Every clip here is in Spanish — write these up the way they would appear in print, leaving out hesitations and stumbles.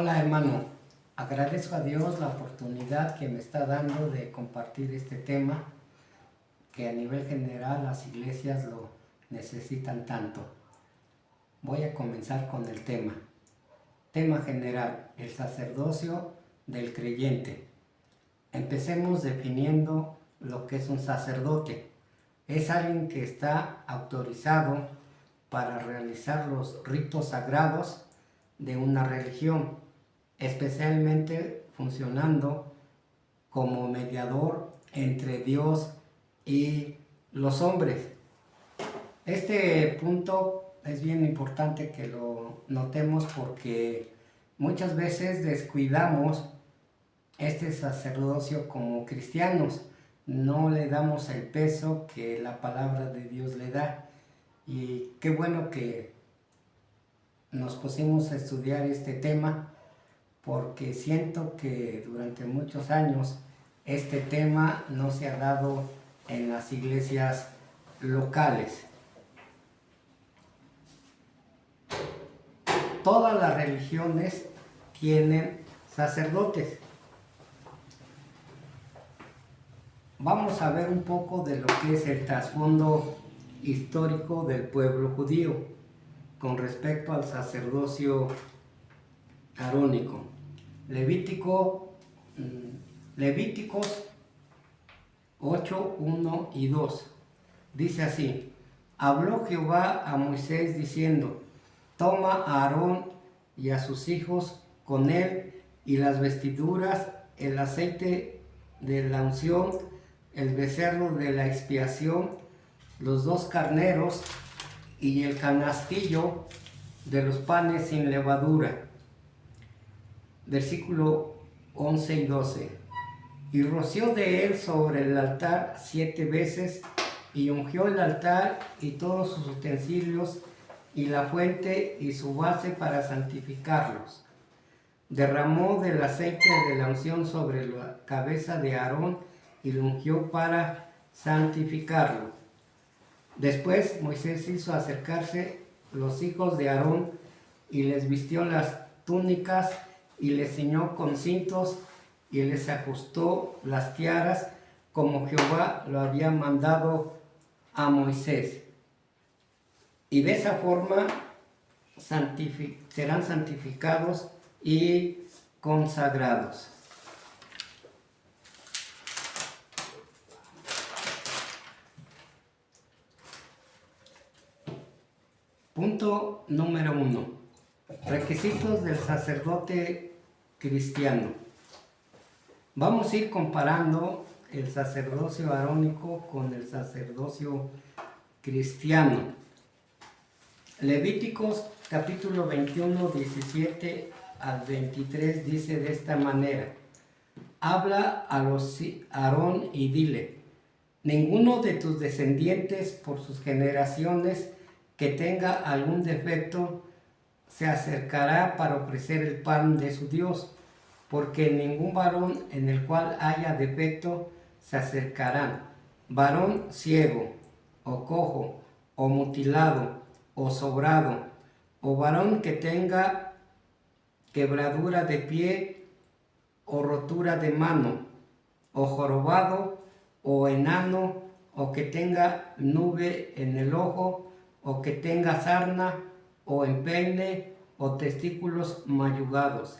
Hola hermano, agradezco a Dios la oportunidad que me está dando de compartir este tema que a nivel general las iglesias lo necesitan tanto. Voy a comenzar con el tema. Tema general, el sacerdocio del creyente. Empecemos definiendo lo que es un sacerdote. Es alguien que está autorizado para realizar los ritos sagrados de una religión, especialmente funcionando como mediador entre Dios y los hombres. Este punto es bien importante que lo notemos porque muchas veces descuidamos este sacerdocio como cristianos, no le damos el peso que la palabra de Dios le da. Y qué bueno que nos pusimos a estudiar este tema porque siento que durante muchos años este tema no se ha dado en las iglesias locales. Todas las religiones tienen sacerdotes. Vamos a ver un poco de lo que es el trasfondo histórico del pueblo judío con respecto al sacerdocio arónico. Levíticos 8, 1 y 2. Dice así: habló Jehová a Moisés diciendo: toma a Aarón y a sus hijos con él, y las vestiduras, el aceite de la unción, el becerro de la expiación, los 2 carneros y el canastillo de los panes sin levadura. Versículo 11 y 12. Y roció de él sobre el altar 7 veces, y ungió el altar y todos sus utensilios, y la fuente y su base para santificarlos. Derramó del aceite de la unción sobre la cabeza de Aarón y lo ungió para santificarlo. Después Moisés hizo acercarse los hijos de Aarón y les vistió las túnicas y les ciñó con cintos y les ajustó las tiaras como Jehová lo había mandado a Moisés. Y de esa forma serán santificados y consagrados. Punto número 1. Requisitos del sacerdote cristiano. Vamos a ir comparando el sacerdocio arónico con el sacerdocio cristiano. Levíticos capítulo 21, 17 al 23 dice de esta manera: habla a Aarón y dile: ninguno de tus descendientes por sus generaciones que tenga algún defecto se acercará para ofrecer el pan de su Dios, porque ningún varón en el cual haya defecto se acercará, varón ciego, o cojo, o mutilado, o sobrado, o varón que tenga quebradura de pie, o rotura de mano, o jorobado, o enano, o que tenga nube en el ojo, o que tenga sarna, o empeine, o testículos mayugados.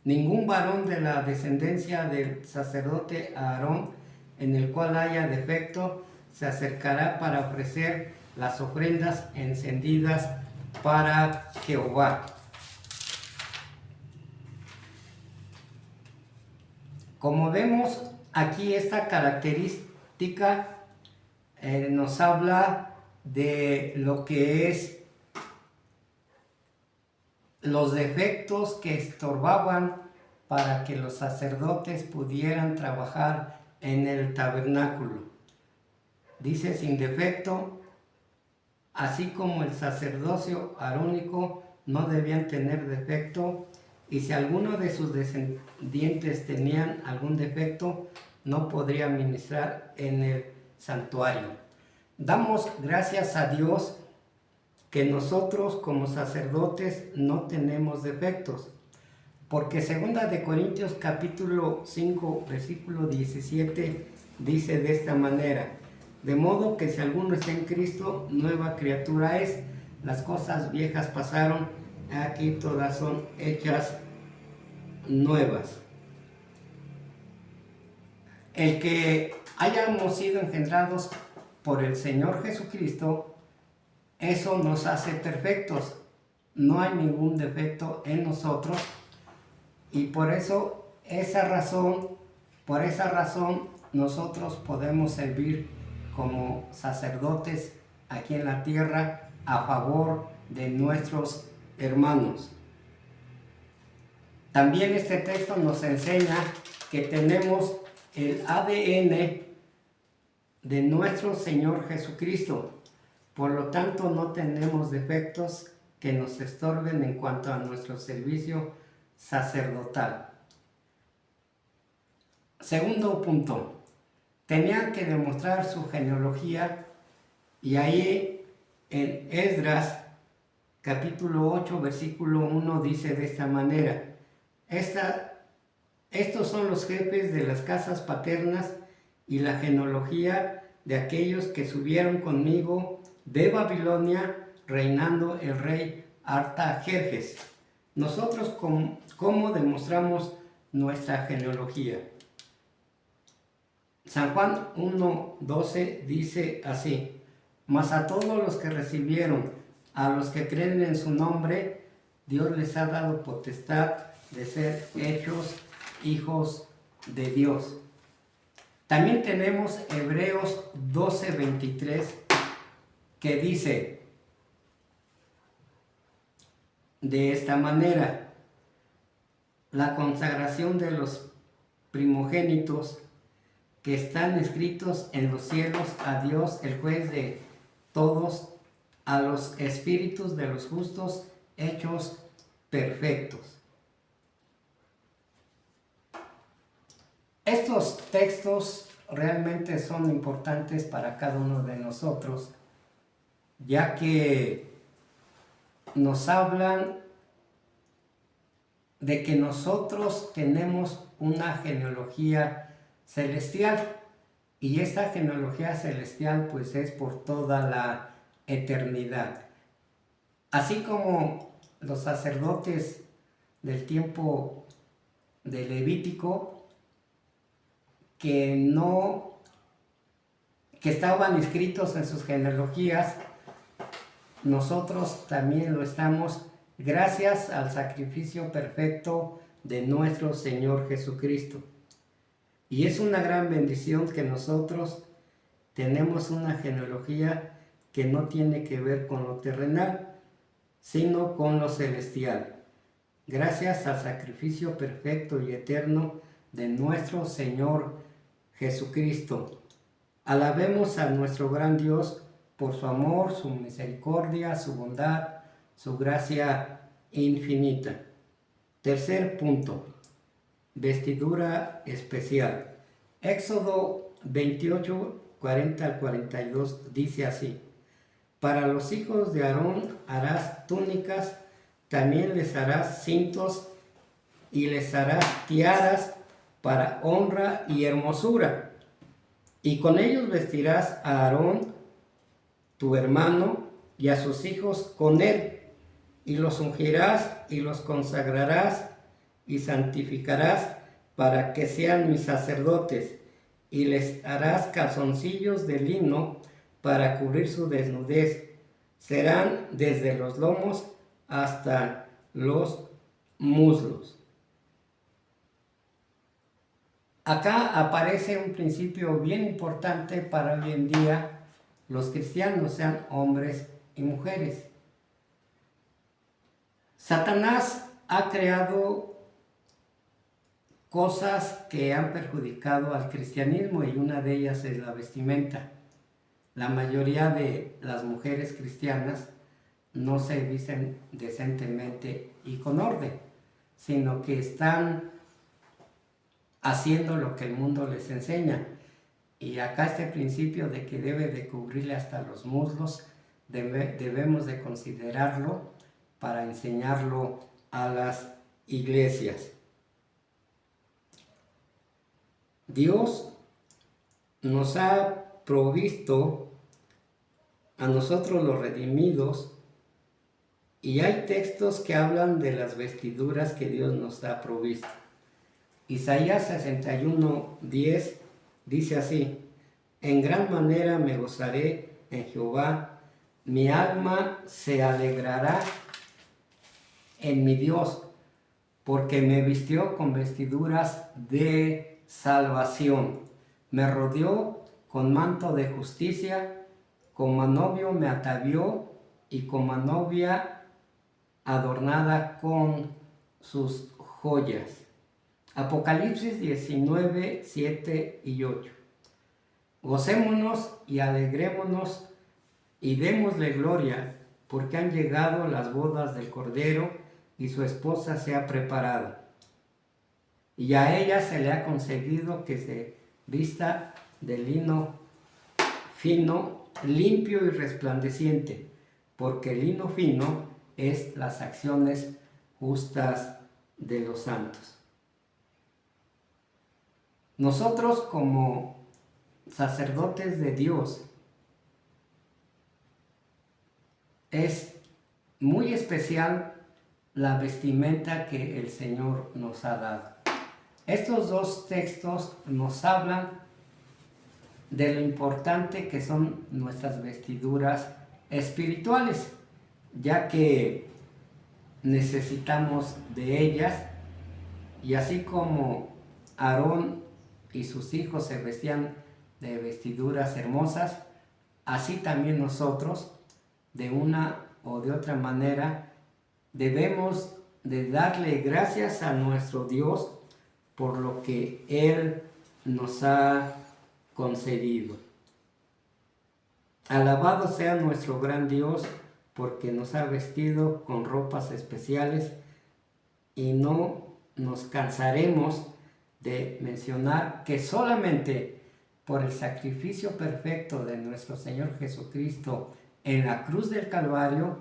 Ningún varón de la descendencia del sacerdote Aarón en el cual haya defecto se acercará para ofrecer las ofrendas encendidas para Jehová. Como vemos aquí, esta característica nos habla de lo que es los defectos que estorbaban para que los sacerdotes pudieran trabajar en el tabernáculo. Dice sin defecto, así como el sacerdocio arónico no debían tener defecto, y si alguno de sus descendientes tenían algún defecto, no podría ministrar en el santuario. Damos gracias a Dios que nosotros como sacerdotes no tenemos defectos. Porque 2 Corintios capítulo 5, versículo 17 dice de esta manera: de modo que si alguno está en Cristo, nueva criatura es, las cosas viejas pasaron, aquí todas son hechas nuevas. El que hayamos sido engendrados por el Señor Jesucristo, eso nos hace perfectos. No hay ningún defecto en nosotros, y por esa razón nosotros podemos servir como sacerdotes aquí en la tierra a favor de nuestros hermanos. También este texto nos enseña que tenemos el ADN de nuestro Señor Jesucristo. Por lo tanto, no tenemos defectos que nos estorben en cuanto a nuestro servicio sacerdotal. Segundo punto, tenían que demostrar su genealogía, y ahí en Esdras capítulo 8 versículo 1 dice de esta manera: estos son los jefes de las casas paternas y la genealogía de aquellos que subieron conmigo de Babilonia, reinando el rey Artajerjes. Nosotros, ¿cómo demostramos nuestra genealogía? San Juan 1:12 dice así: mas a todos los que recibieron, a los que creen en su nombre, Dios les ha dado potestad de ser hechos hijos de Dios. También tenemos Hebreos 12:23 que dice de esta manera: la consagración de los primogénitos que están escritos en los cielos, a Dios, el juez de todos, a los espíritus de los justos hechos perfectos. Estos textos realmente son importantes para cada uno de nosotros, ya que nos hablan de que nosotros tenemos una genealogía celestial, y esta genealogía celestial pues es por toda la eternidad. Así como los sacerdotes del tiempo de Levítico que estaban inscritos en sus genealogías, nosotros también lo estamos gracias al sacrificio perfecto de nuestro Señor Jesucristo. Y es una gran bendición que nosotros tenemos una genealogía que no tiene que ver con lo terrenal, sino con lo celestial, gracias al sacrificio perfecto y eterno de nuestro Señor Jesucristo. Alabemos a nuestro gran Dios por su amor, su misericordia, su bondad, su gracia infinita. Tercer punto: vestidura especial. Éxodo 28, 40 al 42 dice así: para los hijos de Aarón harás túnicas, también les harás cintos y les harás tiaras para honra y hermosura. Y con ellos vestirás a Aarón, tu hermano, y a sus hijos con él, y los ungirás y los consagrarás y santificarás para que sean mis sacerdotes, y les harás calzoncillos de lino para cubrir su desnudez. Serán desde los lomos hasta los muslos. Acá aparece un principio bien importante para hoy en día los cristianos, sean hombres y mujeres. Satanás ha creado cosas que han perjudicado al cristianismo, y una de ellas es la vestimenta. La mayoría de las mujeres cristianas no se visten decentemente y con orden, sino que están haciendo lo que el mundo les enseña. Y acá este principio de que debe de cubrirle hasta los muslos, debemos de considerarlo para enseñarlo a las iglesias. Dios nos ha provisto a nosotros los redimidos, y hay textos que hablan de las vestiduras que Dios nos ha provisto. Isaías 61:10 dice así: en gran manera me gozaré en Jehová, mi alma se alegrará en mi Dios, porque me vistió con vestiduras de salvación, me rodeó con manto de justicia, como a novio me atavió y como a novia adornada con sus joyas. Apocalipsis 19, 7 y 8. Gocémonos y alegrémonos y démosle gloria, porque han llegado las bodas del Cordero y su esposa se ha preparado. Y a ella se le ha concedido que se vista de lino fino, limpio y resplandeciente, porque el lino fino es las acciones justas de los santos. Nosotros, como sacerdotes de Dios, es muy especial la vestimenta que el Señor nos ha dado. Estos dos textos nos hablan de lo importante que son nuestras vestiduras espirituales, ya que necesitamos de ellas, y así como Aarón y sus hijos se vestían de vestiduras hermosas, así también nosotros, de una o de otra manera, debemos de darle gracias a nuestro Dios por lo que Él nos ha concedido. Alabado sea nuestro gran Dios, porque nos ha vestido con ropas especiales, y no nos cansaremos de mencionar que solamente por el sacrificio perfecto de nuestro Señor Jesucristo en la cruz del Calvario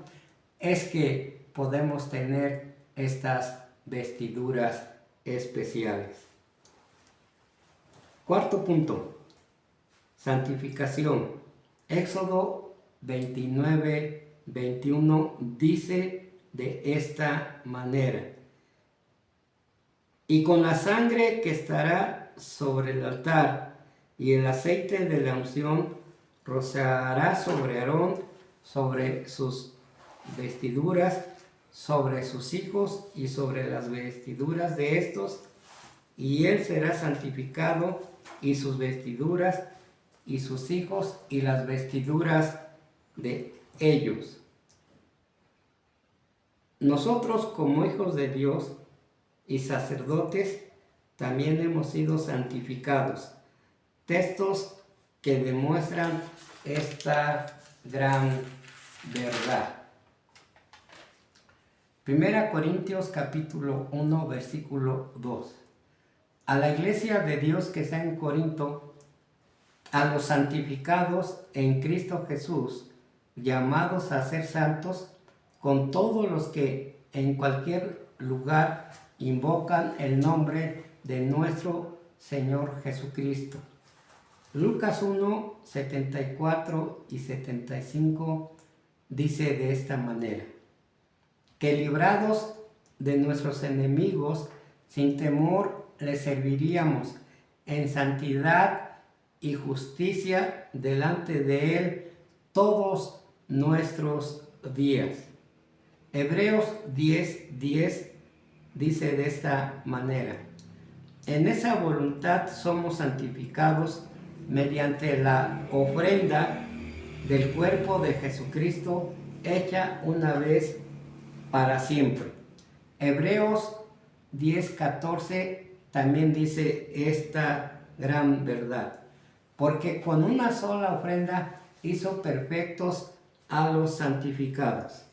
es que podemos tener estas vestiduras especiales. Cuarto punto: santificación. Éxodo 29, 21 dice de esta manera: y con la sangre que estará sobre el altar y el aceite de la unción rociará sobre Aarón, sobre sus vestiduras, sobre sus hijos y sobre las vestiduras de estos, y él será santificado, y sus vestiduras, y sus hijos, y las vestiduras de ellos. Nosotros, como hijos de Dios y sacerdotes, también hemos sido santificados. Textos que demuestran esta gran verdad. 1 Corintios capítulo 1, versículo 2. A la iglesia de Dios que está en Corinto, a los santificados en Cristo Jesús, llamados a ser santos, con todos los que en cualquier lugar invocan el nombre de nuestro Señor Jesucristo. Lucas 1, 74 y 75 dice de esta manera: que librados de nuestros enemigos, sin temor les serviríamos en santidad y justicia delante de Él todos nuestros días. Hebreos 10:10 dice de esta manera: en esa voluntad somos santificados mediante la ofrenda del cuerpo de Jesucristo, hecha una vez para siempre. Hebreos 10:14 también dice esta gran verdad: porque con una sola ofrenda hizo perfectos a los santificados.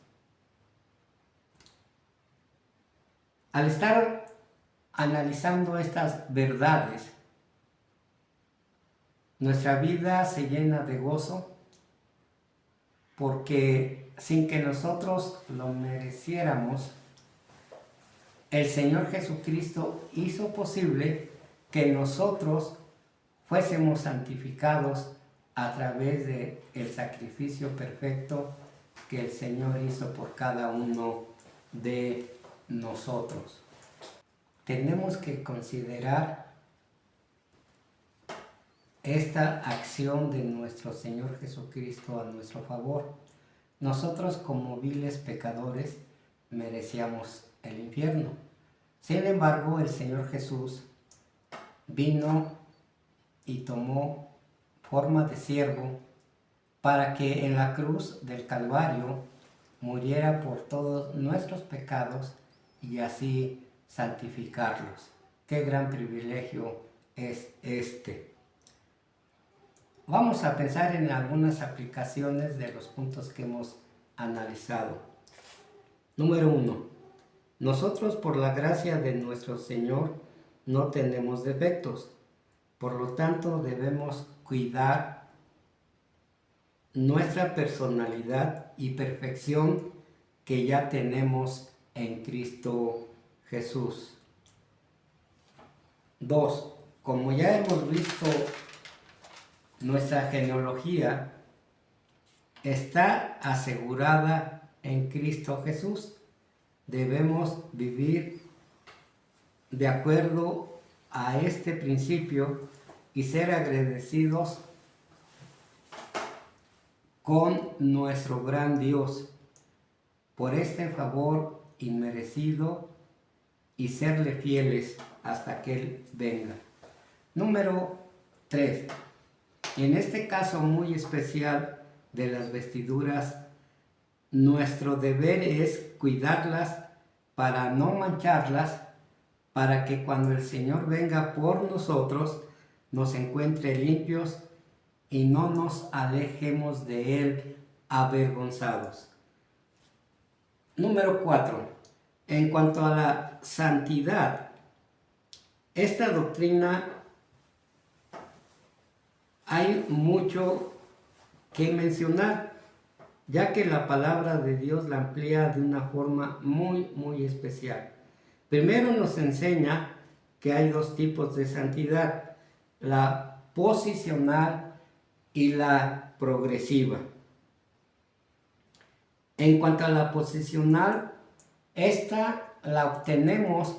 Al estar analizando estas verdades, nuestra vida se llena de gozo, porque sin que nosotros lo mereciéramos, el Señor Jesucristo hizo posible que nosotros fuésemos santificados a través de el sacrificio perfecto que el Señor hizo por cada uno de nosotros. Tenemos que considerar esta acción de nuestro Señor Jesucristo a nuestro favor. Nosotros, como viles pecadores, merecíamos el infierno. Sin embargo, el Señor Jesús vino y tomó forma de siervo para que en la cruz del Calvario muriera por todos nuestros pecados y así santificarlos. Qué gran privilegio es este. Vamos a pensar en algunas aplicaciones de los puntos que hemos analizado. Número 1. Nosotros, por la gracia de nuestro Señor, no tenemos defectos. Por lo tanto, debemos cuidar nuestra personalidad y perfección que ya tenemos en Cristo Jesús. 2. Como ya hemos visto, nuestra genealogía está asegurada en Cristo Jesús. Debemos vivir de acuerdo a este principio y ser agradecidos con nuestro gran Dios por este favor inmerecido y serle fieles hasta que Él venga. Número 3. En este caso muy especial de las vestiduras, nuestro deber es cuidarlas para no mancharlas, para que cuando el Señor venga por nosotros, nos encuentre limpios y no nos alejemos de Él avergonzados. Número 4. En cuanto a la santidad, esta doctrina hay mucho que mencionar, ya que la palabra de Dios la amplía de una forma muy especial. Primero nos enseña que hay dos tipos de santidad, la posicional y la progresiva. En cuanto a la posicional, esta la obtenemos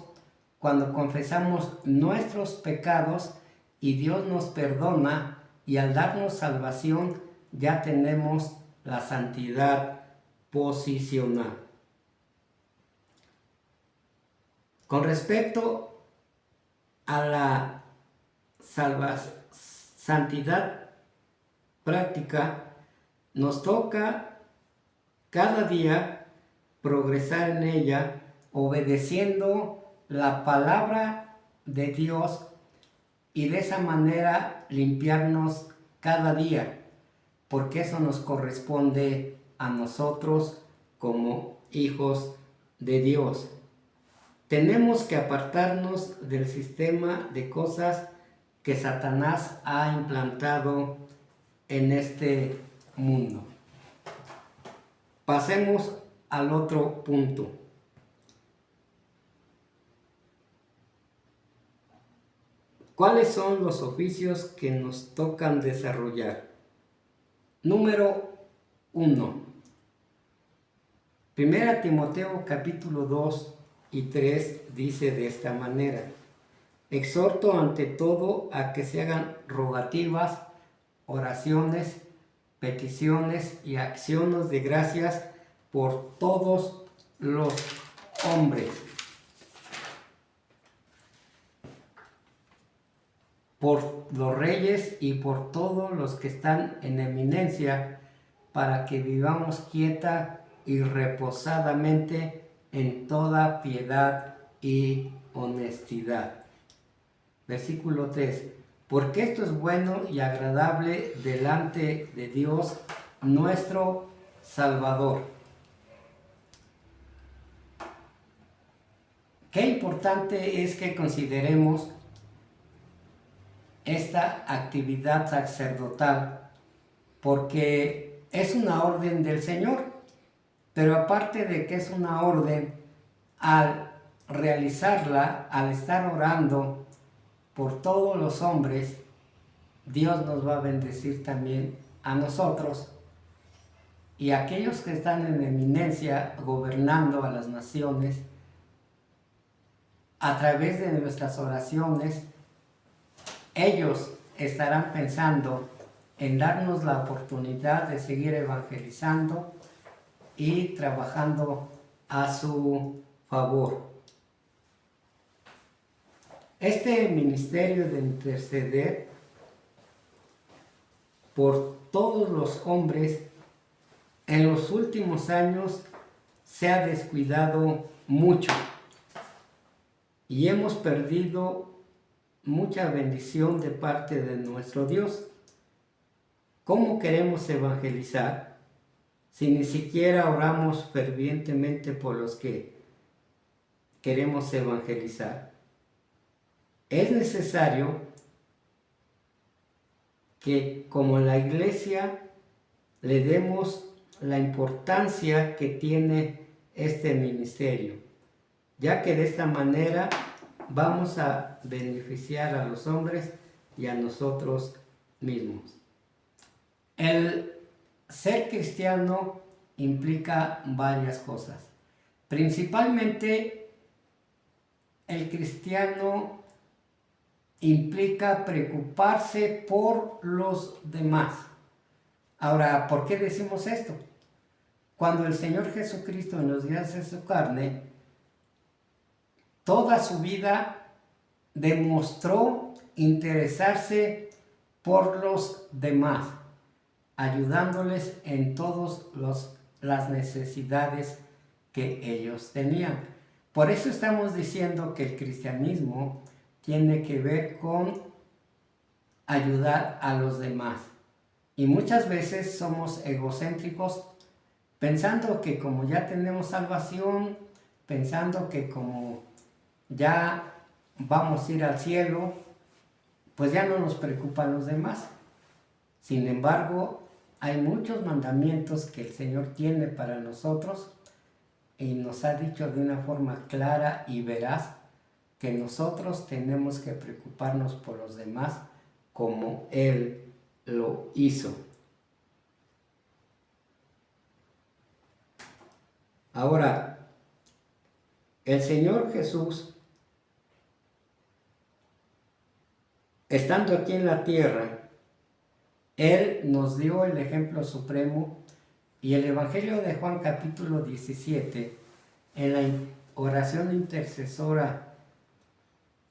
cuando confesamos nuestros pecados y Dios nos perdona, y al darnos salvación ya tenemos la santidad posicional. Con respecto a la santidad práctica, nos toca cada día progresar en ella, obedeciendo la palabra de Dios y de esa manera limpiarnos cada día, porque eso nos corresponde a nosotros como hijos de Dios. Tenemos que apartarnos del sistema de cosas que Satanás ha implantado en este mundo. Pasemos al otro punto. ¿Cuáles son los oficios que nos tocan desarrollar? Número 1. 1 Timoteo capítulo 2 y 3 dice de esta manera: exhorto ante todo a que se hagan rogativas, oraciones, peticiones y acciones de gracias por todos los hombres, por los reyes y por todos los que están en eminencia, para que vivamos quieta y reposadamente en toda piedad y honestidad. Versículo 3. Porque esto es bueno y agradable delante de Dios nuestro Salvador. Qué importante es que consideremos esta actividad sacerdotal, porque es una orden del Señor, pero aparte de que es una orden, al realizarla, al estar orando por todos los hombres, Dios nos va a bendecir también a nosotros y a aquellos que están en eminencia gobernando a las naciones. A través de nuestras oraciones, ellos estarán pensando en darnos la oportunidad de seguir evangelizando y trabajando a su favor. Este ministerio de interceder por todos los hombres en los últimos años se ha descuidado mucho y hemos perdido mucha bendición de parte de nuestro Dios. ¿Cómo queremos evangelizar si ni siquiera oramos fervientemente por los que queremos evangelizar? Es necesario que como la iglesia le demos la importancia que tiene este ministerio, ya que de esta manera vamos a beneficiar a los hombres y a nosotros mismos. El ser cristiano implica varias cosas. Principalmente, el cristiano implica preocuparse por los demás. Ahora, ¿por qué decimos esto? Cuando el Señor Jesucristo en los días de su carne, toda su vida demostró interesarse por los demás, ayudándoles en todas las necesidades que ellos tenían. Por eso estamos diciendo que el cristianismo tiene que ver con ayudar a los demás. Y muchas veces somos egocéntricos pensando que como ya tenemos salvación, pensando que como ya vamos a ir al cielo, pues ya no nos preocupan los demás. Sin embargo, hay muchos mandamientos que el Señor tiene para nosotros y nos ha dicho de una forma clara y veraz que nosotros tenemos que preocuparnos por los demás como Él lo hizo. Ahora, el Señor Jesús, estando aquí en la tierra, Él nos dio el ejemplo supremo y el Evangelio de Juan capítulo 17, en la oración intercesora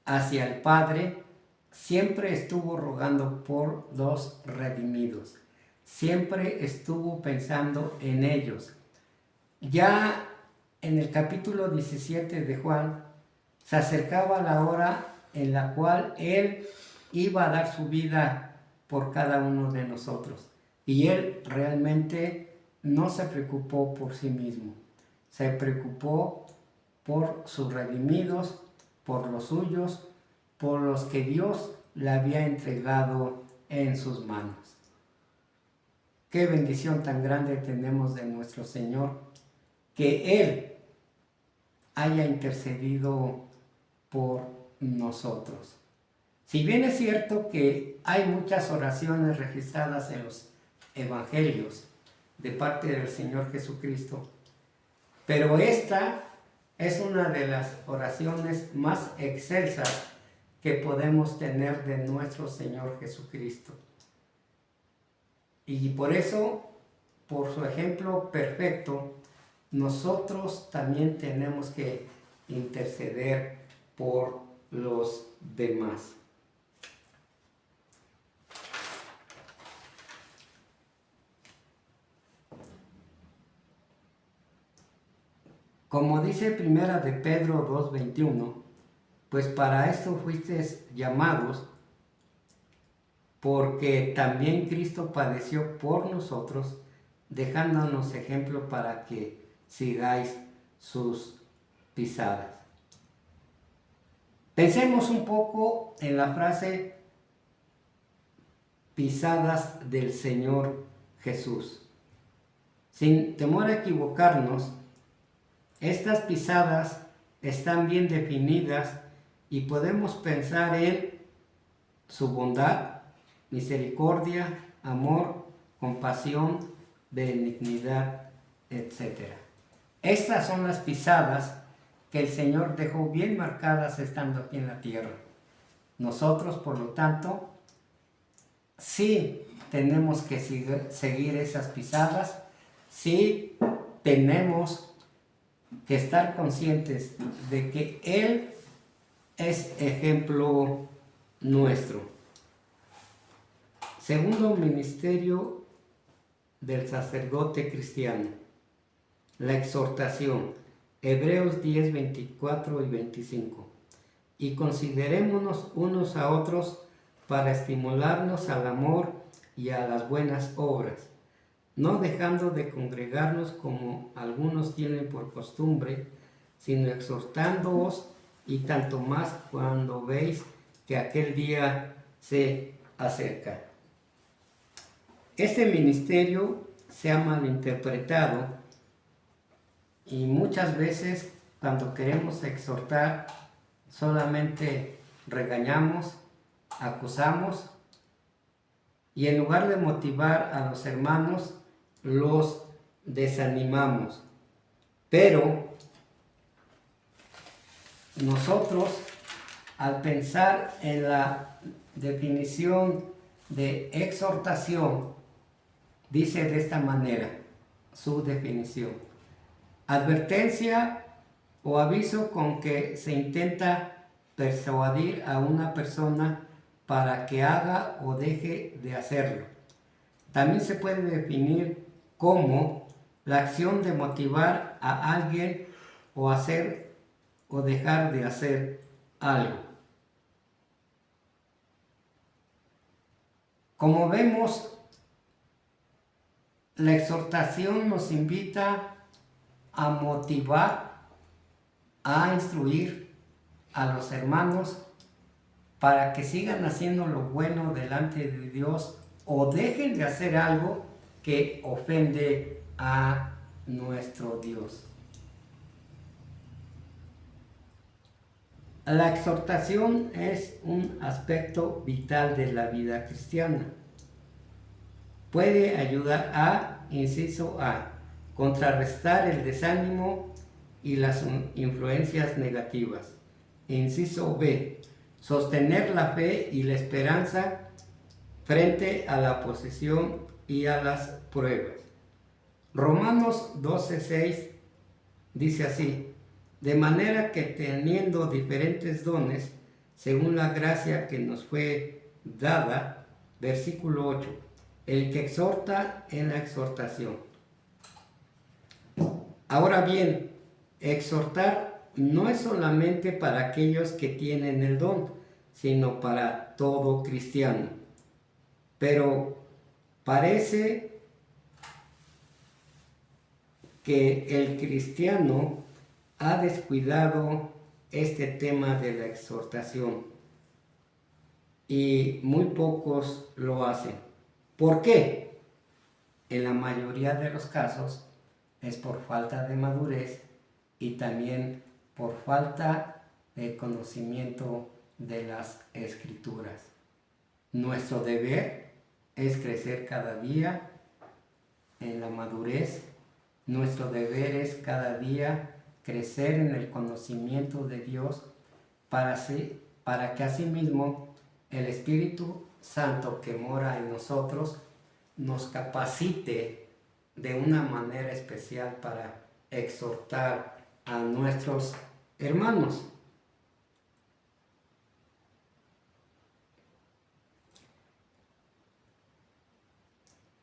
hacia el Padre, siempre estuvo rogando por los redimidos, siempre estuvo pensando en ellos. Ya en el capítulo 17 de Juan, se acercaba la hora en la cual Él iba a dar su vida por cada uno de nosotros. Y Él realmente no se preocupó por sí mismo, se preocupó por sus redimidos, por los suyos, por los que Dios le había entregado en sus manos. Qué bendición tan grande tenemos de nuestro Señor, que Él haya intercedido por nosotros. Si bien es cierto que hay muchas oraciones registradas en los evangelios de parte del Señor Jesucristo, pero esta es una de las oraciones más excelsas que podemos tener de nuestro Señor Jesucristo. Y por eso, por su ejemplo perfecto, nosotros también tenemos que interceder por los demás. Como dice Primera de Pedro 2:21, pues para esto fuisteis llamados, porque también Cristo padeció por nosotros, dejándonos ejemplo para que sigáis sus pisadas. Pensemos un poco en la frase pisadas del Señor Jesús. Sin temor a equivocarnos, estas pisadas están bien definidas y podemos pensar en su bondad, misericordia, amor, compasión, benignidad, etc. Estas son las pisadas que el Señor dejó bien marcadas estando aquí en la tierra. Nosotros, por lo tanto, sí tenemos que seguir esas pisadas, sí tenemos que estar conscientes de que Él es ejemplo nuestro. Segundo ministerio del sacerdote cristiano, la exhortación, Hebreos 10, 24 y 25. Y considerémonos unos a otros para estimularnos al amor y a las buenas obras, no dejando de congregarnos como algunos tienen por costumbre, sino exhortándoos, y tanto más cuando veis que aquel día se acerca. Este ministerio se ha malinterpretado y muchas veces cuando queremos exhortar solamente regañamos, acusamos y en lugar de motivar a los hermanos los desanimamos. Pero nosotros, al pensar en la definición de exhortación, dice de esta manera su definición: advertencia o aviso con que se intenta persuadir a una persona para que haga o deje de hacerlo. También se puede definir como la acción de motivar a alguien o hacer o dejar de hacer algo. Como vemos, la exhortación nos invita a motivar, a instruir a los hermanos para que sigan haciendo lo bueno delante de Dios o dejen de hacer algo que ofende a nuestro Dios. La exhortación es un aspecto vital de la vida cristiana. Puede ayudar a, inciso A, contrarrestar el desánimo y las influencias negativas. Inciso B, sostener la fe y la esperanza frente a la oposición y a las pruebas. Romanos 12:6 dice así: de manera que teniendo diferentes dones, según la gracia que nos fue dada, versículo 8, el que exhorta en la exhortación. Ahora bien, exhortar no es solamente para aquellos que tienen el don, sino para todo cristiano. Pero parece que el cristiano ha descuidado este tema de la exhortación y muy pocos lo hacen. ¿Por qué? En la mayoría de los casos es por falta de madurez y también por falta de conocimiento de las Escrituras. Nuestro deber es crecer cada día en la madurez. Nuestro deber es cada día crecer en el conocimiento de Dios para que asimismo el Espíritu Santo que mora en nosotros nos capacite de una manera especial para exhortar a nuestros hermanos.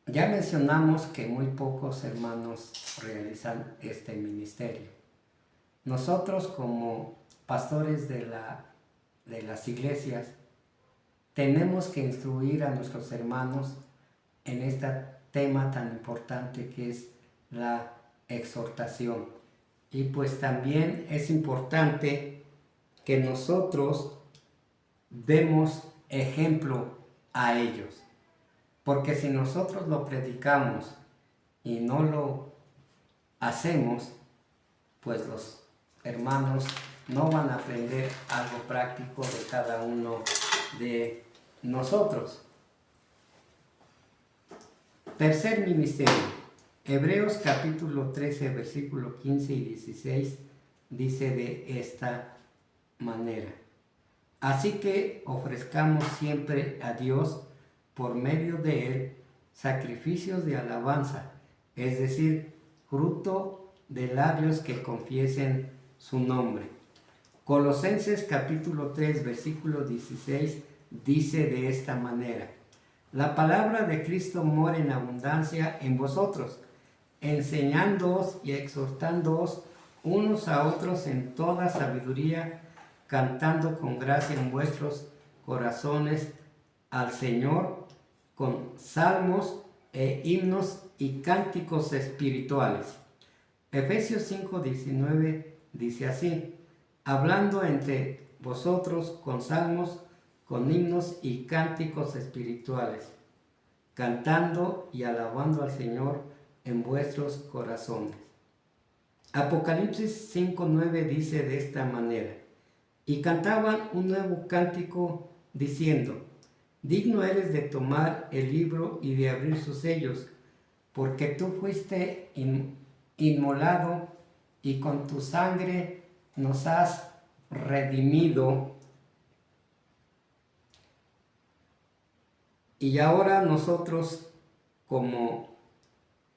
Ya mencionamos que muy pocos hermanos realizan este ministerio. Nosotros como pastores de las iglesias tenemos que instruir a nuestros hermanos en este tema tan importante que es la exhortación. Y pues también es importante que nosotros demos ejemplo a ellos. Porque si nosotros lo predicamos y no lo hacemos, pues los hermanos no van a aprender algo práctico de cada uno de nosotros. Tercer ministerio. Hebreos capítulo 13, versículo 15 y 16 dice de esta manera: así que ofrezcamos siempre a Dios por medio de Él sacrificios de alabanza, es decir, fruto de labios que confiesen su nombre. Colosenses capítulo 3, versículo 16 dice de esta manera: la palabra de Cristo mora en abundancia en vosotros, enseñándoos y exhortándoos unos a otros en toda sabiduría, cantando con gracia en vuestros corazones al Señor con salmos e himnos y cánticos espirituales. Efesios 5:19 dice así: hablando entre vosotros con salmos, con himnos y cánticos espirituales, cantando y alabando al Señor en vuestros corazones. Apocalipsis 5:9 dice de esta manera: y cantaban un nuevo cántico diciendo: digno eres de tomar el libro y de abrir sus sellos, porque tú fuiste inmolado y con tu sangre nos has redimido. Y ahora nosotros, como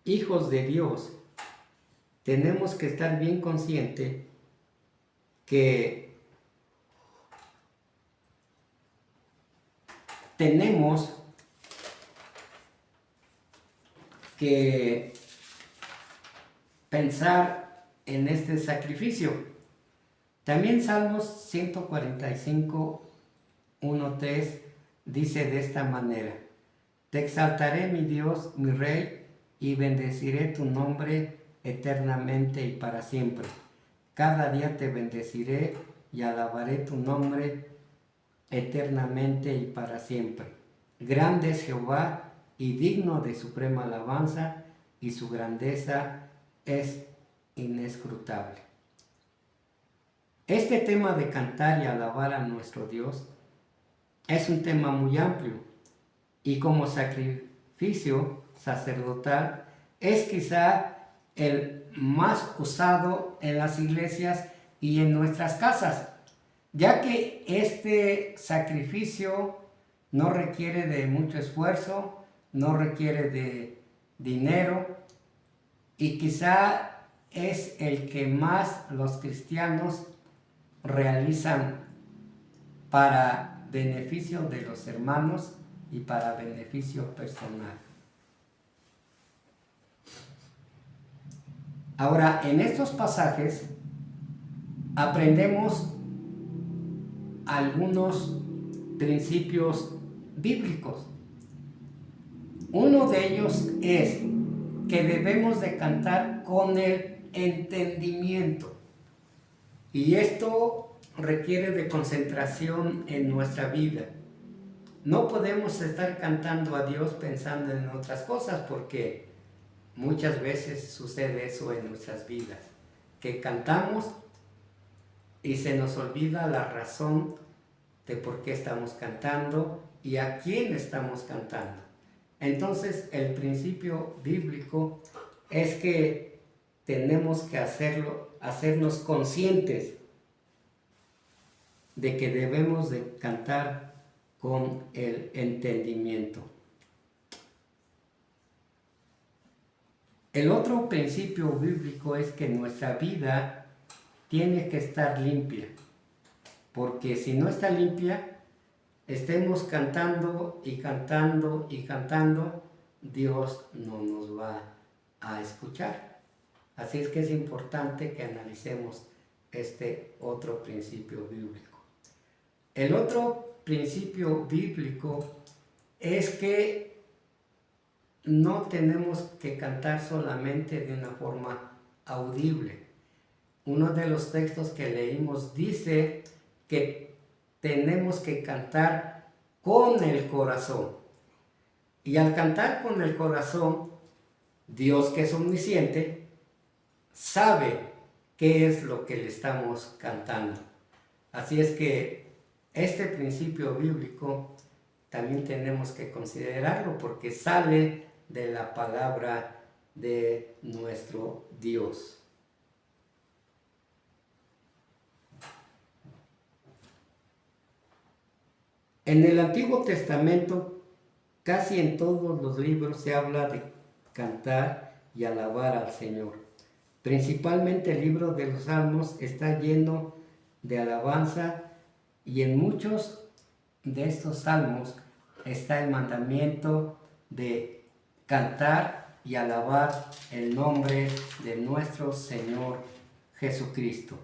hijos de Dios, tenemos que estar bien conscientes que tenemos que pensar en este sacrificio. También Salmos 145, 1:3 dice de esta manera: te exaltaré, mi Dios, mi Rey, y bendeciré tu nombre eternamente y para siempre. Cada día te bendeciré y alabaré tu nombre eternamente y para siempre. Grande es Jehová y digno de suprema alabanza, y su grandeza es inescrutable. Este tema de cantar y alabar a nuestro Dios es un tema muy amplio, y como sacrificio sacerdotal es quizá el más usado en las iglesias y en nuestras casas, ya que este sacrificio no requiere de mucho esfuerzo, no requiere de dinero, y quizá es el que más los cristianos realizan para beneficio de los hermanos y para beneficio personal. Ahora, en estos pasajes aprendemos algunos principios bíblicos. Uno de ellos es que debemos de cantar con el entendimiento, y esto requiere de concentración en nuestra vida. No podemos estar cantando a Dios pensando en otras cosas, porque muchas veces sucede eso en nuestras vidas, que cantamos y se nos olvida la razón de por qué estamos cantando y a quién estamos cantando. Entonces, el principio bíblico es que tenemos que hacernos conscientes de que debemos de cantar con el entendimiento. El otro principio bíblico es que nuestra vida tiene que estar limpia, porque si no está limpia, estemos cantando y cantando y cantando, Dios no nos va a escuchar. Así es que es importante que analicemos este otro principio bíblico. El otro principio bíblico es que no tenemos que cantar solamente de una forma audible. Uno de los textos que leímos dice que tenemos que cantar con el corazón. Y al cantar con el corazón, Dios, que es omnisciente, sabe qué es lo que le estamos cantando. Así es que este principio bíblico también tenemos que considerarlo porque sale de la palabra de nuestro Dios. En el Antiguo Testamento, casi en todos los libros se habla de cantar y alabar al Señor. Principalmente el libro de los Salmos está lleno de alabanza y en muchos de estos salmos está el mandamiento de cantar y alabar el nombre de nuestro Señor Jesucristo.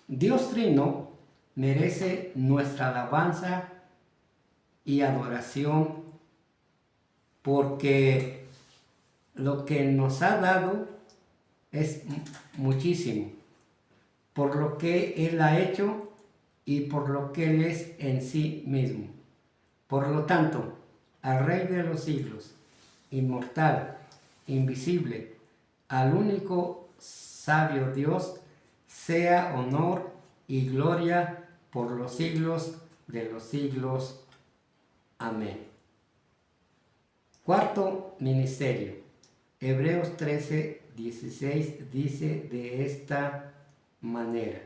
Dios Trino merece nuestra alabanza y adoración porque lo que nos ha dado es muchísimo, por lo que Él ha hecho y por lo que Él es en sí mismo. Por lo tanto, al Rey de los siglos, inmortal, invisible, al único sabio Dios, sea honor y gloria por los siglos de los siglos. Amén. Cuarto ministerio. Hebreos 13:16 dice de esta manera: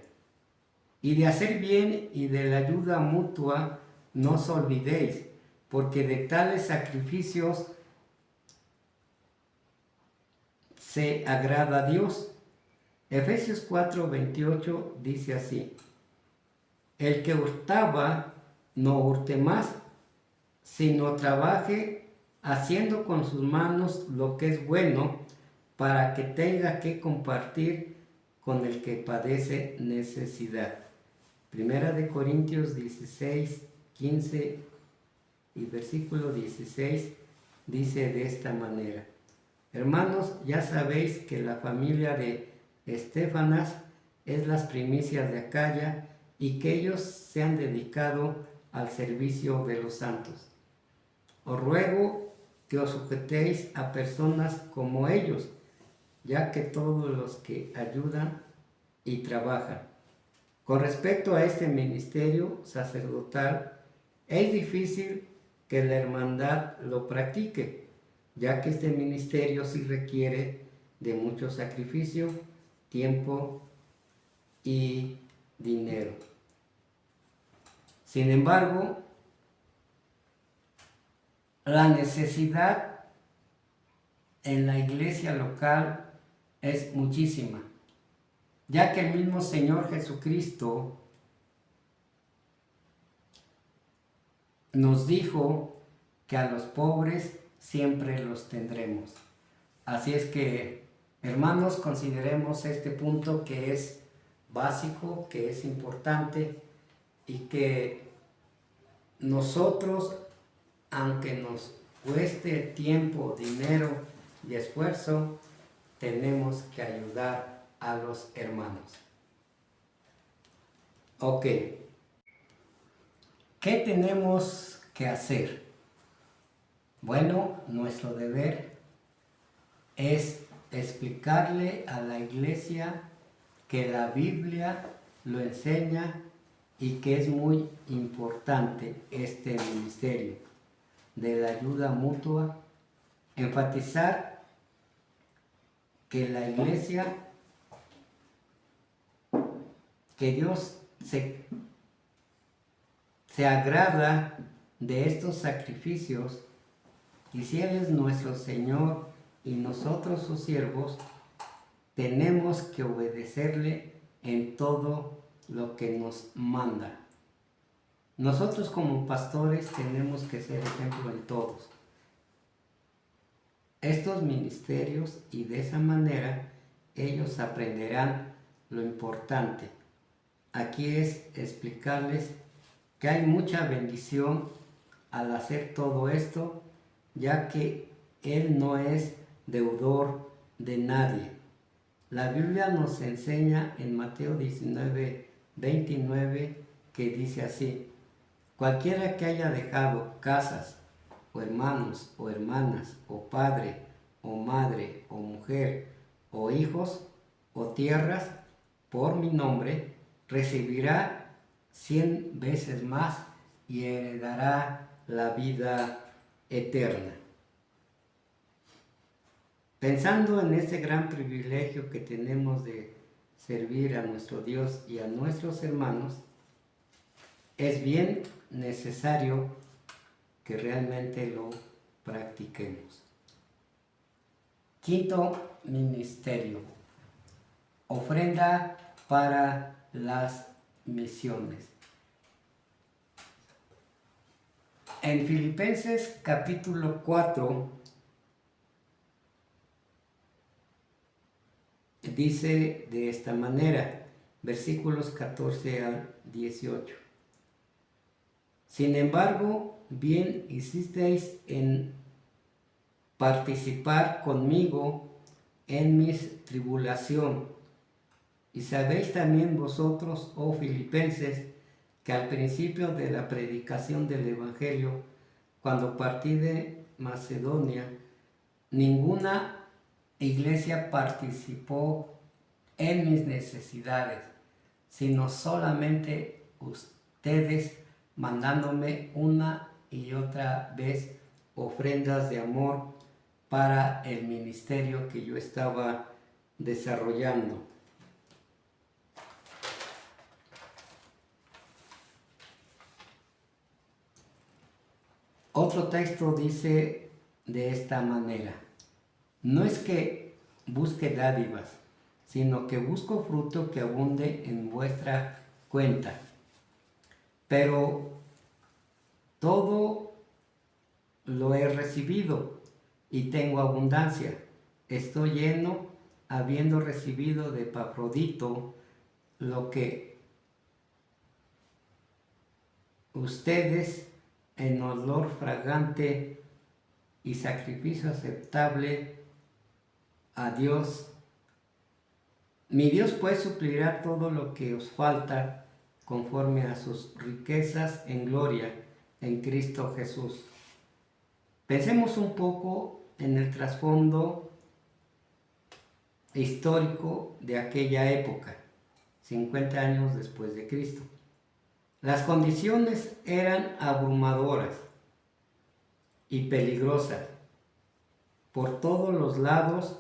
y de hacer bien y de la ayuda mutua no os olvidéis, porque de tales sacrificios se agrada a Dios. Efesios 4:28 dice así: el que hurtaba, no hurte más, sino trabaje haciendo con sus manos lo que es bueno, para que tenga que compartir con el que padece necesidad. Primera de Corintios 16:15 y versículo 16 dice de esta manera: hermanos, ya sabéis que la familia de Estéfanas es las primicias de Acaya y que ellos se han dedicado al servicio de los santos. Os ruego que os sujetéis a personas como ellos, ya que todos los que ayudan y trabajan. Con respecto a este ministerio sacerdotal, es difícil que la hermandad lo practique, ya que este ministerio sí requiere de mucho sacrificio, tiempo y dinero. Sin embargo, la necesidad en la iglesia local es muchísima, ya que el mismo Señor Jesucristo nos dijo que a los pobres siempre los tendremos. Así es que, hermanos, consideremos este punto que es básico, que es importante y que nosotros, aunque nos cueste tiempo, dinero y esfuerzo, tenemos que ayudar a los hermanos. Ok, ¿qué tenemos que hacer? Bueno, nuestro deber es explicarle a la iglesia que la Biblia lo enseña y que es muy importante este ministerio de la ayuda mutua, enfatizar que la iglesia, que Dios se agrada de estos sacrificios, y si Él es nuestro Señor y nosotros sus siervos, tenemos que obedecerle en todo lo que nos manda. Nosotros como pastores tenemos que ser ejemplo en todos estos ministerios y de esa manera ellos aprenderán lo importante. Aquí es explicarles que hay mucha bendición al hacer todo esto, ya que Él no es deudor de nadie. La Biblia nos enseña en Mateo 19:29 que dice así: cualquiera que haya dejado casas, o hermanos, o hermanas, o padre, o madre, o mujer, o hijos, o tierras por mi nombre, recibirá 100 veces más y heredará la vida eterna. Pensando en este gran privilegio que tenemos de servir a nuestro Dios y a nuestros hermanos, es bien necesario que realmente lo practiquemos. Quinto ministerio: ofrenda para las misiones. En Filipenses capítulo 4 dice de esta manera, versículos 14 al 18. Sin embargo, bien hicisteis en participar conmigo en mi tribulación. Y sabéis también vosotros, oh filipenses, que al principio de la predicación del Evangelio, cuando partí de Macedonia, ninguna iglesia participó en mis necesidades, sino solamente ustedes, mandándome una y otra vez ofrendas de amor para el ministerio que yo estaba desarrollando. Otro texto dice de esta manera: no es que busque dádivas, sino que busco fruto que abunde en vuestra cuenta. Pero todo lo he recibido y tengo abundancia. Estoy lleno, habiendo recibido de Epafrodito lo que ustedes, en olor fragante y sacrificio aceptable a Dios. Mi Dios pues suplirá todo lo que os falta conforme a sus riquezas en gloria en Cristo Jesús. Pensemos un poco en el trasfondo histórico de aquella época, 50 años después de Cristo. Las condiciones eran abrumadoras y peligrosas. Por todos los lados,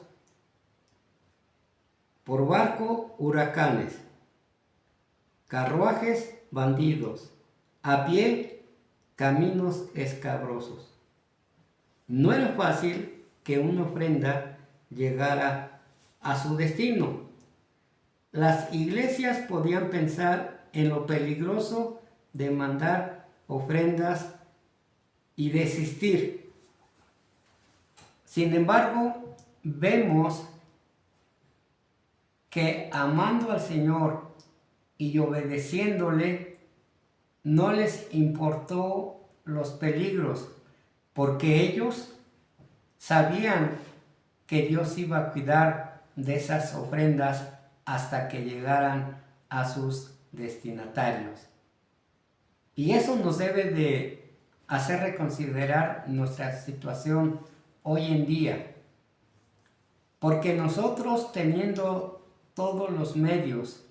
por barco, huracanes, carruajes, bandidos, a pie, caminos escabrosos. No era fácil que una ofrenda llegara a su destino. Las iglesias podían pensar en lo peligroso de mandar ofrendas y desistir. Sin embargo, vemos que amando al Señor y obedeciéndole, no les importó los peligros, porque ellos sabían que Dios iba a cuidar de esas ofrendas hasta que llegaran a sus destinatarios. Y eso nos debe de hacer reconsiderar nuestra situación hoy en día, porque nosotros, teniendo todos los medios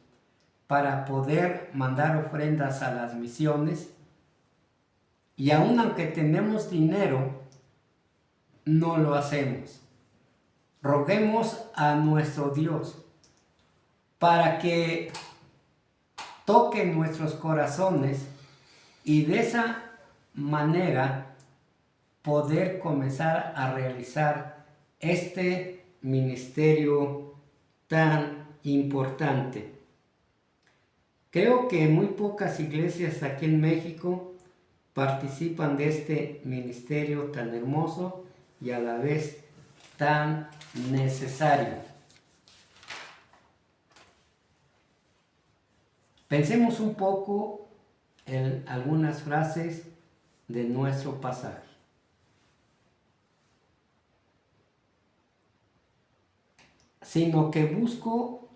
para poder mandar ofrendas a las misiones, y aun aunque tenemos dinero, no lo hacemos. Roguemos a nuestro Dios para que toque nuestros corazones y de esa manera poder comenzar a realizar este ministerio tan importante. Creo que muy pocas iglesias aquí en México participan de este ministerio tan hermoso y a la vez tan necesario. Pensemos un poco en algunas frases de nuestro pasaje. Sino que busco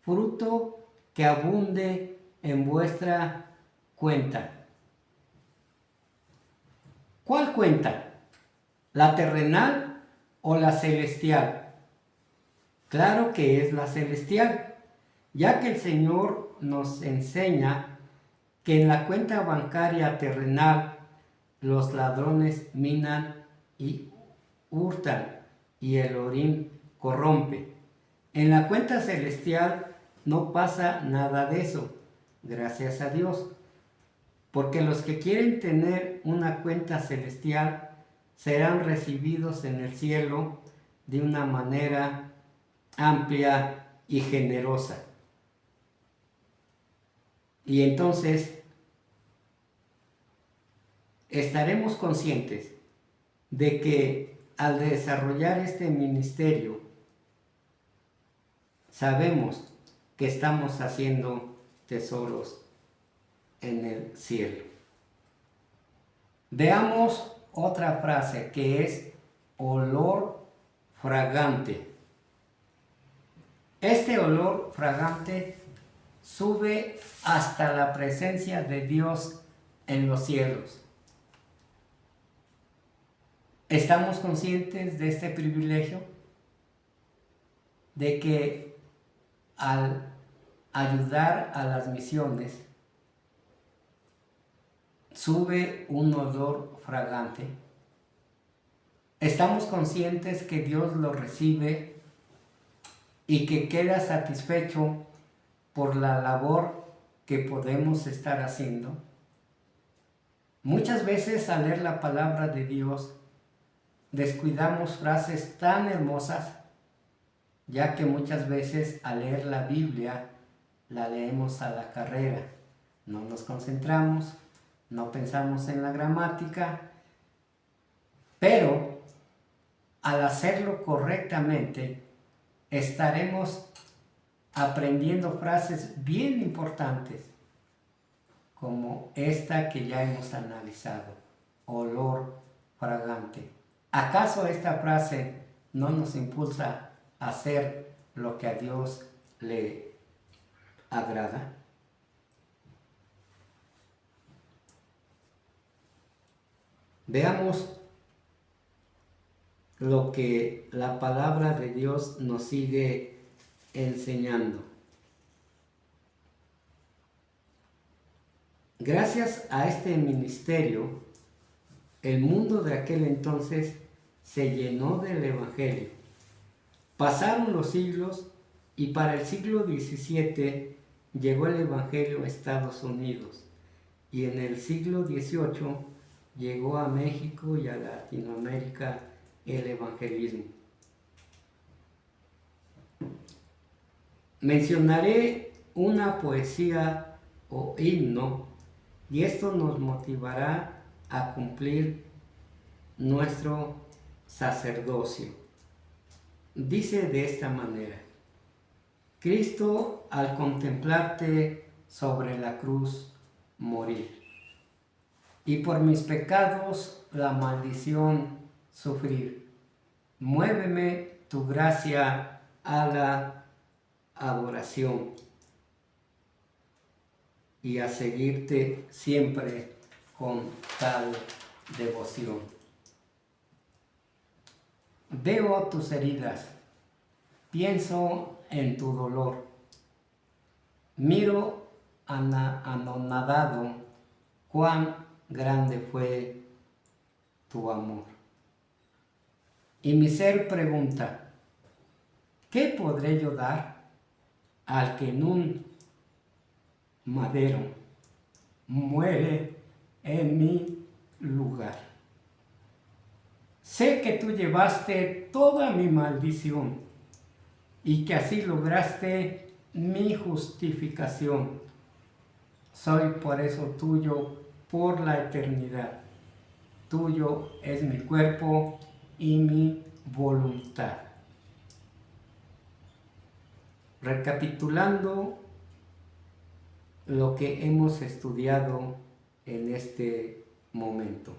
fruto que abunde en vuestra cuenta. ¿Cuál cuenta? ¿La terrenal o la celestial? Claro que es la celestial, ya que el Señor nos enseña que en la cuenta bancaria terrenal los ladrones minan y hurtan y el orín corrompe. En la cuenta celestial no pasa nada de eso, gracias a Dios, porque los que quieren tener una cuenta celestial serán recibidos en el cielo de una manera amplia y generosa. Y entonces estaremos conscientes de que al desarrollar este ministerio, sabemos que estamos haciendo tesoros en el cielo. Veamos otra frase que es olor fragante. Este olor fragante sube hasta la presencia de Dios en los cielos. ¿Estamos conscientes de este privilegio? De que al ayudar a las misiones sube un olor fragante. Estamos conscientes que Dios lo recibe y que queda satisfecho por la labor que podemos estar haciendo. Muchas veces al leer la palabra de Dios descuidamos frases tan hermosas, ya que muchas veces al leer la Biblia la leemos a la carrera. No nos concentramos, no pensamos en la gramática, pero al hacerlo correctamente estaremos aprendiendo frases bien importantes, como esta que ya hemos analizado, olor fragante. ¿Acaso esta frase no nos impulsa a hacer lo que a Dios le agrada? Veamos lo que la palabra de Dios nos sigue enseñando. Gracias a este ministerio, el mundo de aquel entonces se llenó del Evangelio. Pasaron los siglos y para el siglo XVII llegó el Evangelio a Estados Unidos y en el siglo XVIII llegó a México y a Latinoamérica el evangelismo. Mencionaré una poesía o himno y esto nos motivará a cumplir nuestro sacerdocio. Dice de esta manera: Cristo, al contemplarte sobre la cruz morir, y por mis pecados la maldición sufrir, muéveme tu gracia a la adoración y a seguirte siempre con tal devoción. Veo tus heridas, pienso en tu dolor, miro anonadado cuán grande fue tu amor. Y mi ser pregunta: ¿qué podré yo dar al que en un madero muere en mi lugar? Sé que tú llevaste toda mi maldición y que así lograste mi justificación. Soy por eso tuyo por la eternidad. Tuyo es mi cuerpo y mi voluntad. Recapitulando lo que hemos estudiado en este momento.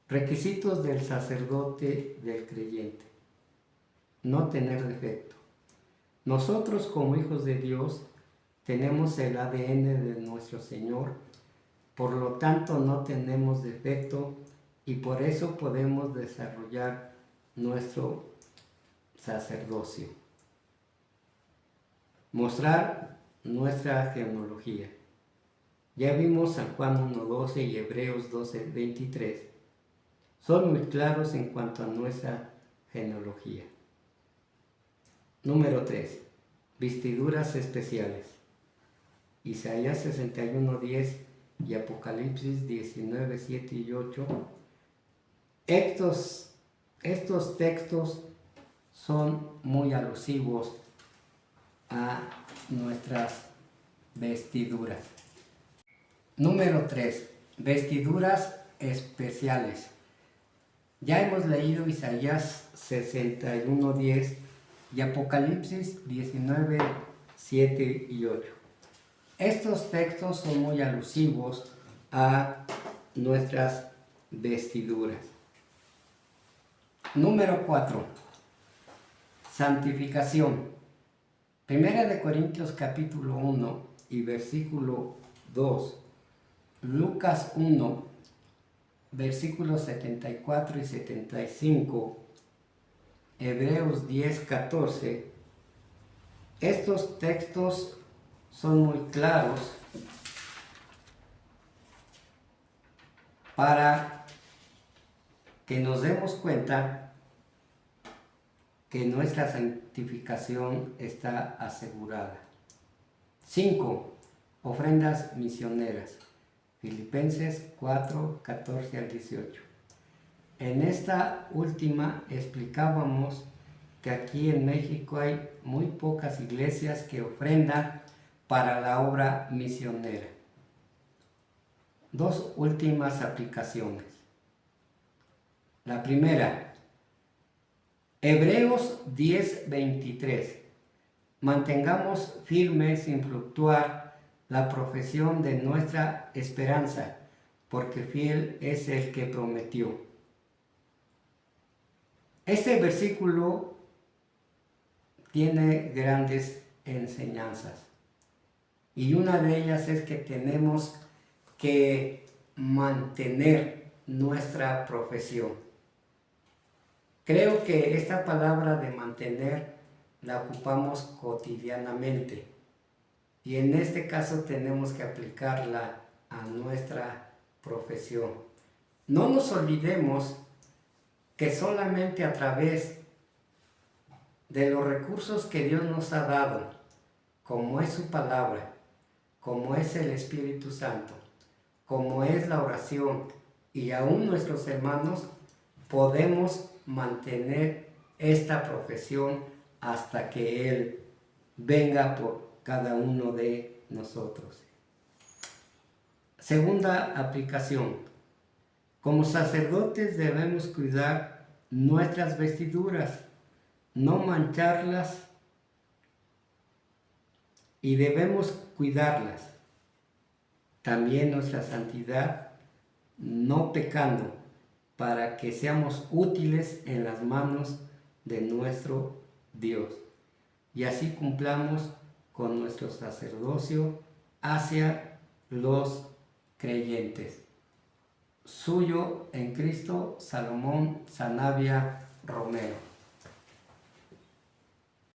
Requisitos del sacerdote del creyente: no tener defecto. Nosotros como hijos de Dios tenemos el ADN de nuestro Señor, por lo tanto no tenemos defecto y por eso podemos desarrollar nuestro sacerdocio. Mostrar nuestra genealogía. Ya vimos San Juan 1:12 y Hebreos 12:23. Son muy claros en cuanto a nuestra genealogía. Número 3. Vestiduras especiales. Isaías 61:10 y Apocalipsis 19:7 y 8. Estos textos son muy alusivos a nuestras vestiduras. Número 3. Vestiduras especiales. Ya hemos leído Isaías 61:10 y Apocalipsis 19:7 y 8. Estos textos son muy alusivos a nuestras vestiduras. Número 4. Santificación. Primera de Corintios capítulo 1 y versículo 2. Lucas 1, versículos 74 y 75. Hebreos 10:14. Estos textos son muy claros para que nos demos cuenta que nuestra santificación está asegurada. 5. Ofrendas misioneras. Filipenses 4:14 al 18. En esta última explicábamos que aquí en México hay muy pocas iglesias que ofrendan para la obra misionera. Dos últimas aplicaciones. La primera, Hebreos 10:23. Mantengamos firme sin fluctuar la profesión de nuestra esperanza, porque fiel es el que prometió. Este versículo tiene grandes enseñanzas y una de ellas es que tenemos que mantener nuestra profesión. Creo que esta palabra de mantener la ocupamos cotidianamente y en este caso tenemos que aplicarla a nuestra profesión. No nos olvidemos que solamente a través de los recursos que Dios nos ha dado, como es su palabra, como es el Espíritu Santo, como es la oración y aún nuestros hermanos, podemos mantener esta profesión hasta que Él venga por cada uno de nosotros. Segunda aplicación. Como sacerdotes debemos cuidar nuestras vestiduras, no mancharlas y debemos cuidarlas. También nuestra santidad, no pecando, para que seamos útiles en las manos de nuestro Dios y así cumplamos con nuestro sacerdocio hacia los creyentes. Suyo en Cristo, Salomón Sanabria Romero.